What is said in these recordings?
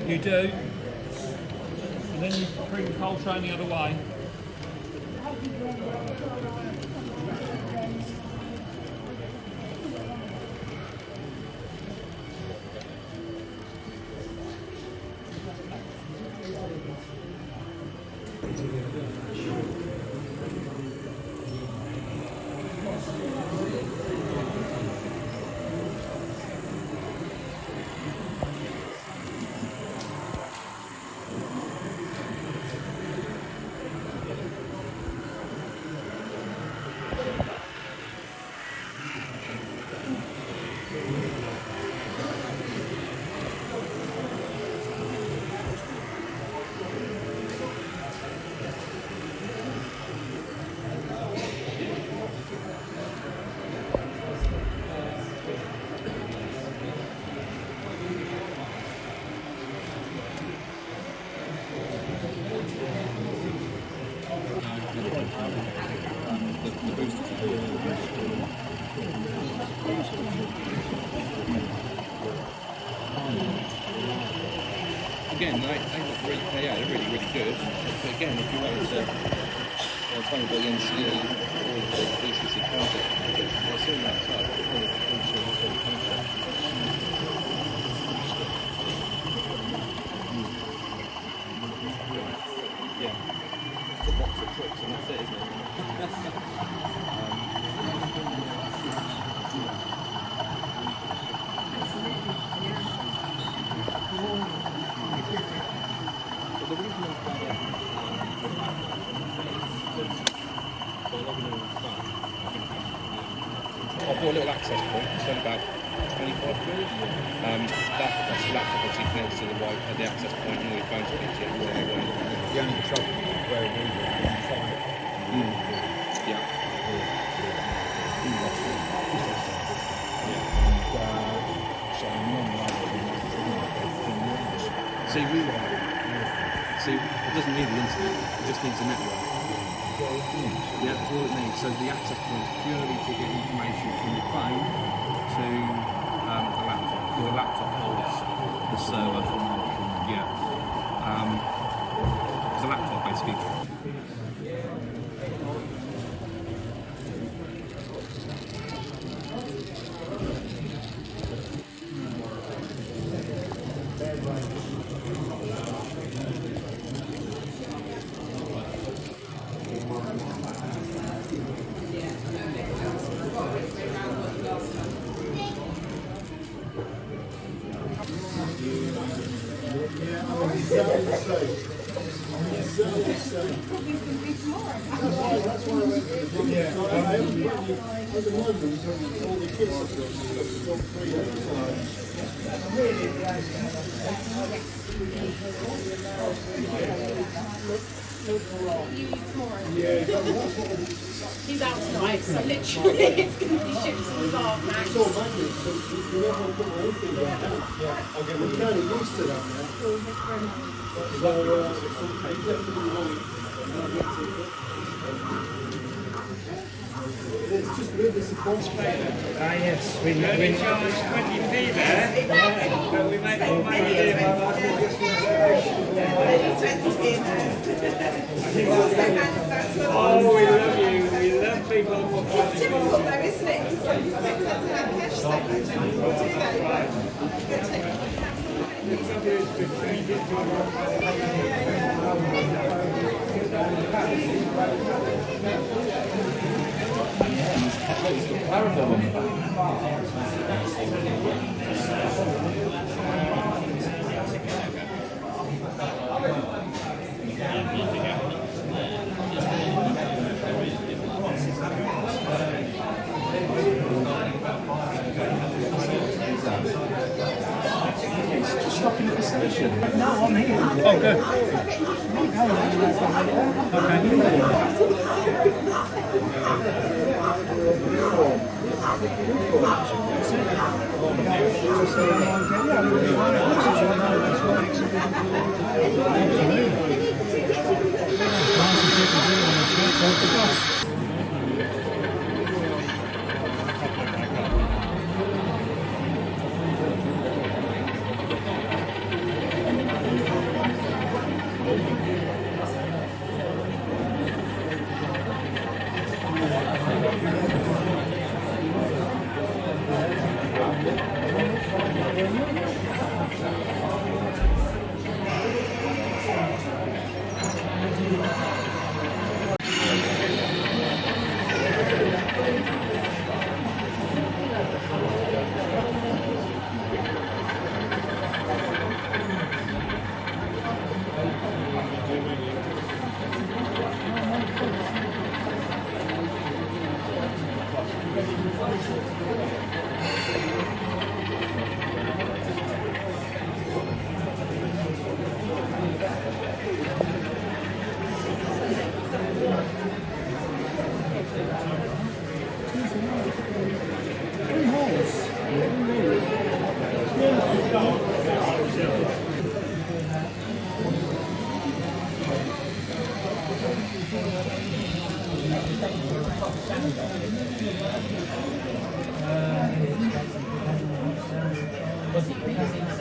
You do. And then you bring the coal train the other way. Again, they're really good. But again, if you wanted to, tell me about the NCE or the BCC project, they're still that type. Yeah, it's a box of tricks and that's it, isn't it? I've got a little access point, it's only about 25 quid. That's the laptop obviously connects to the access point and all your phones connect to it. The only trouble where we were inside. Yeah. See, it doesn't need the internet, it just needs a network. Yeah, that's all it needs. So the access point is purely to get information from your phone to the laptop. The laptop holds the server. Yeah. It's a laptop basically. He's out tonight, so literally it's going to be ships in the bar, Max. It's all magnets, so you never put anything like that. Yeah. Okay, we're kind of used to that now. So, you definitely want it's just really disappointing. Yes, we charge 20p there, but we make more money Oh, we love you. We love people. It's difficult though, isn't it? Because like, you don't have to have cash statements anymore, do Stopping at the station. No, I'm here. Oh, good.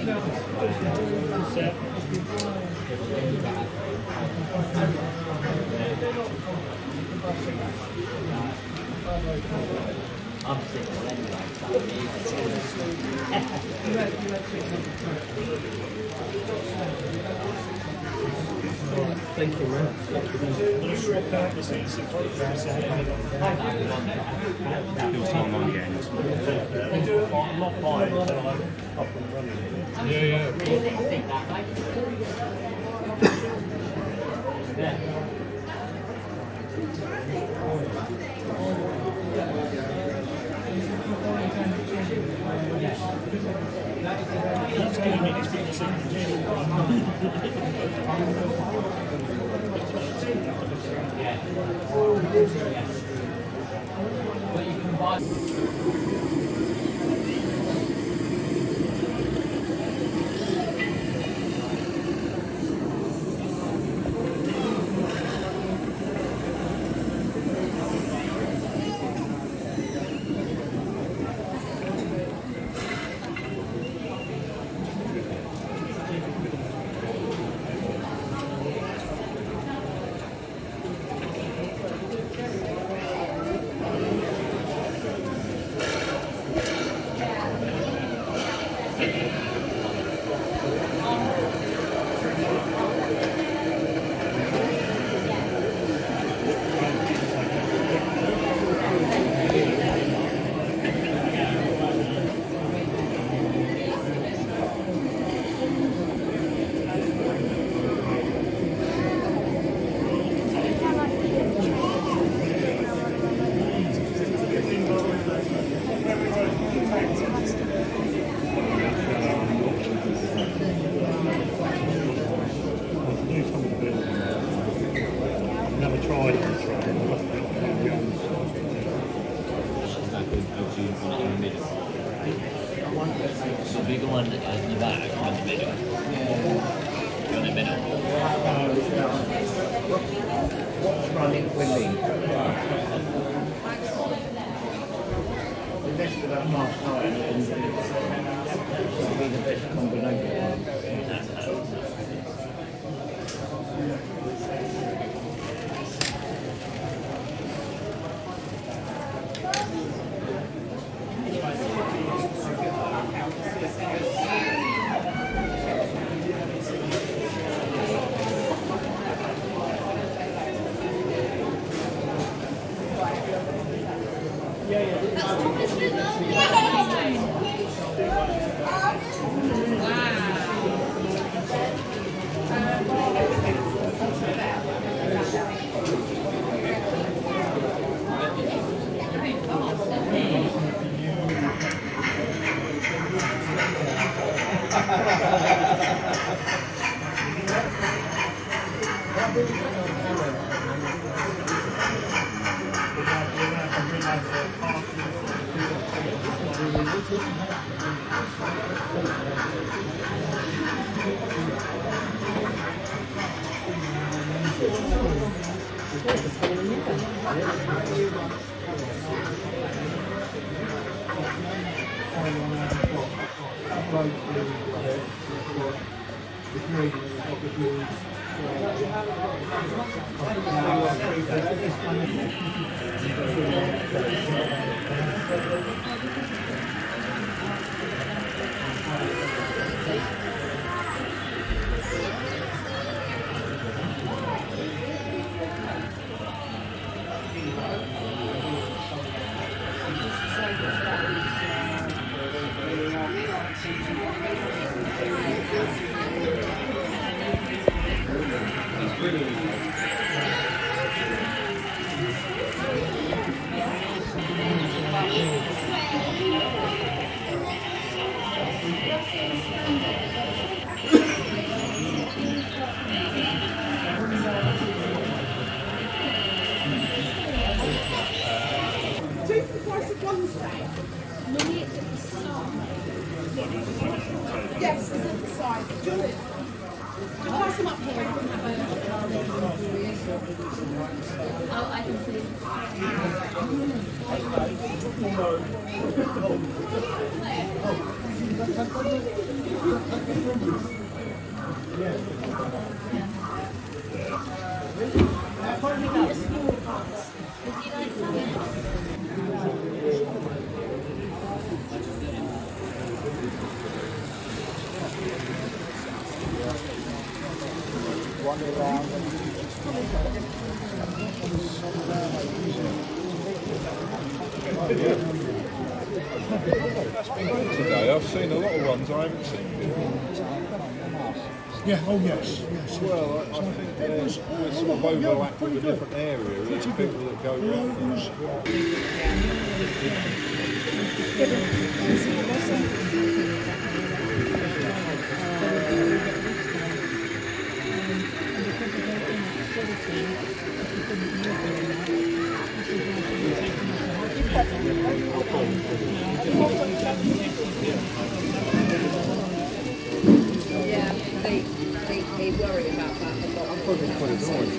I'm single anyway, Thank you, man. Still time on games. I'm not buying until I'm up and running. Never tried it. The bigger one that goes in the back, or in the middle. You're in the middle. What's running willing? The best of that last night will be the best combination. Yes, it's at the side. Do you pass them up here? Oh, I can see. Today I've seen a lot of ones I haven't seen before. Yeah, oh yes, yes. Well, I think they're sort of overlap with a different area. There's people that go around there. Yeah, they worry about that a lot. I'm probably quite annoyed.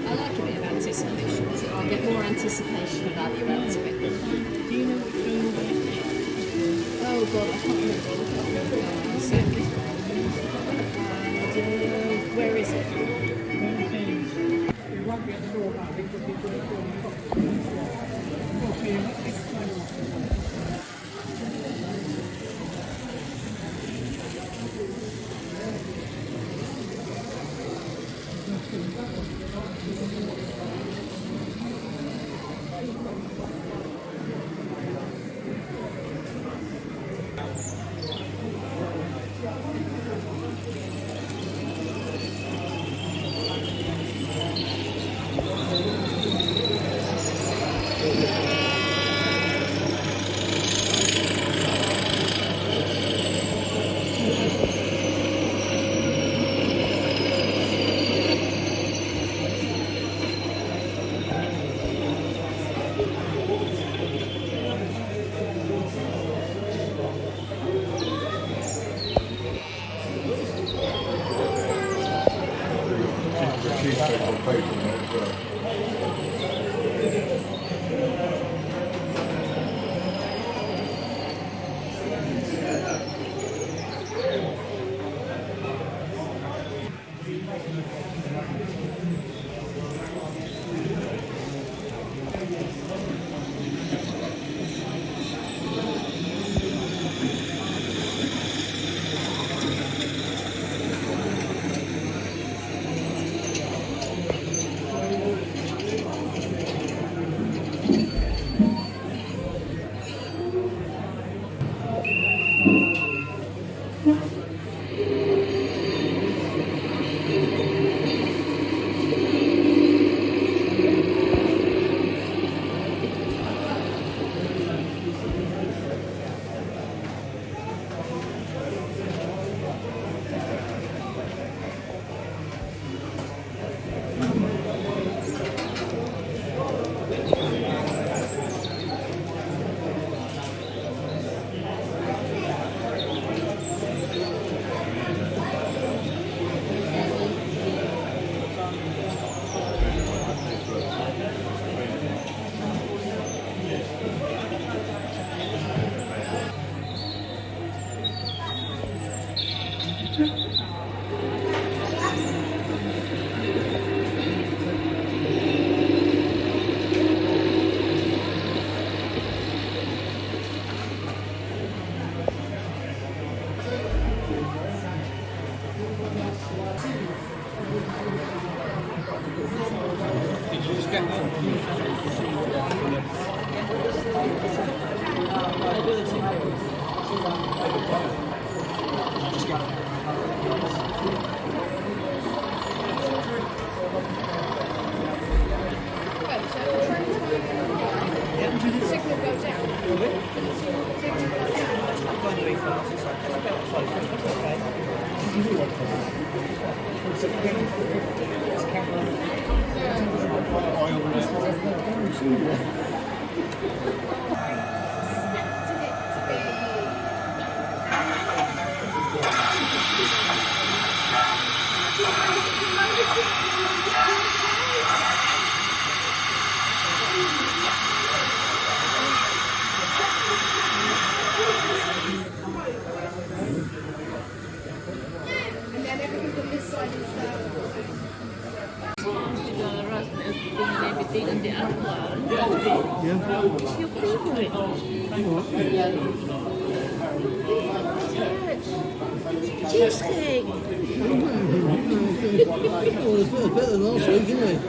I like a bit of anticipation, so I'll get more anticipation value out of it. Do you know which one? Oh god, I can't remember. And, where is it? You won't get through that because you're going Cheesecake. Oh, it's better than last week, isn't it?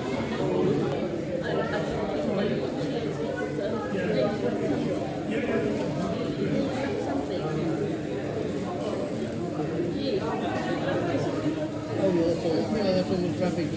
Oh, yeah, that's on the traffic.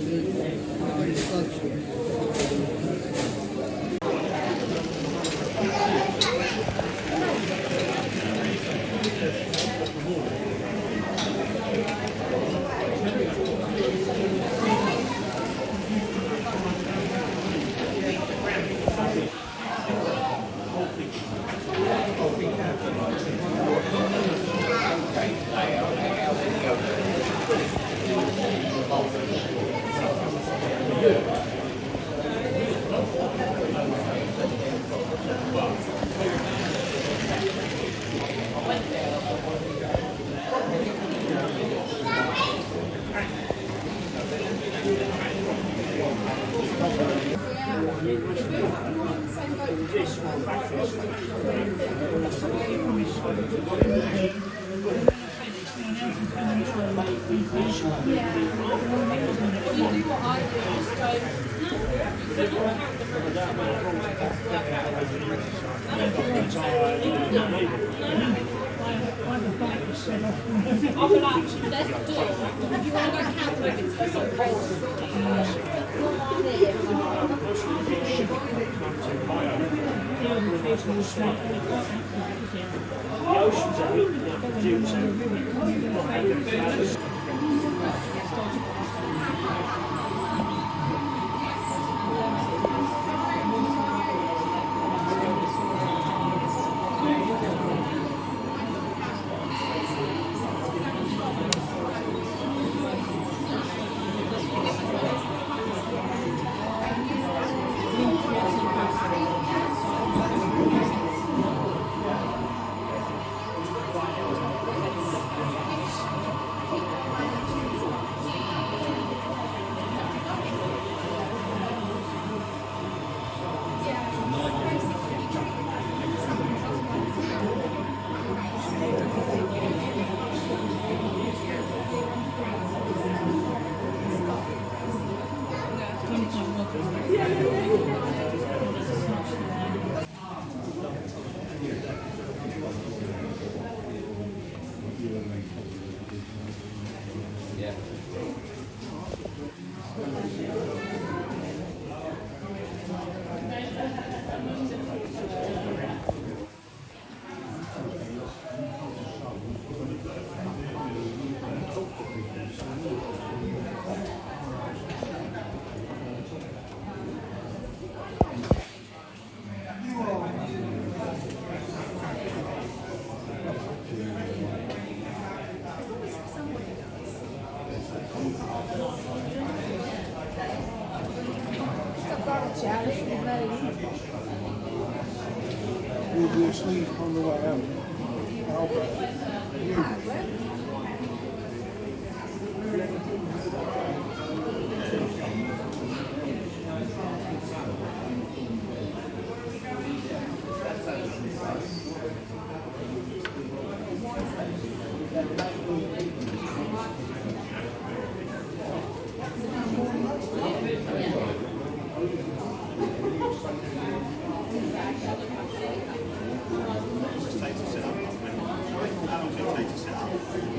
We'll be asleep on the way out. How long does it take to set up?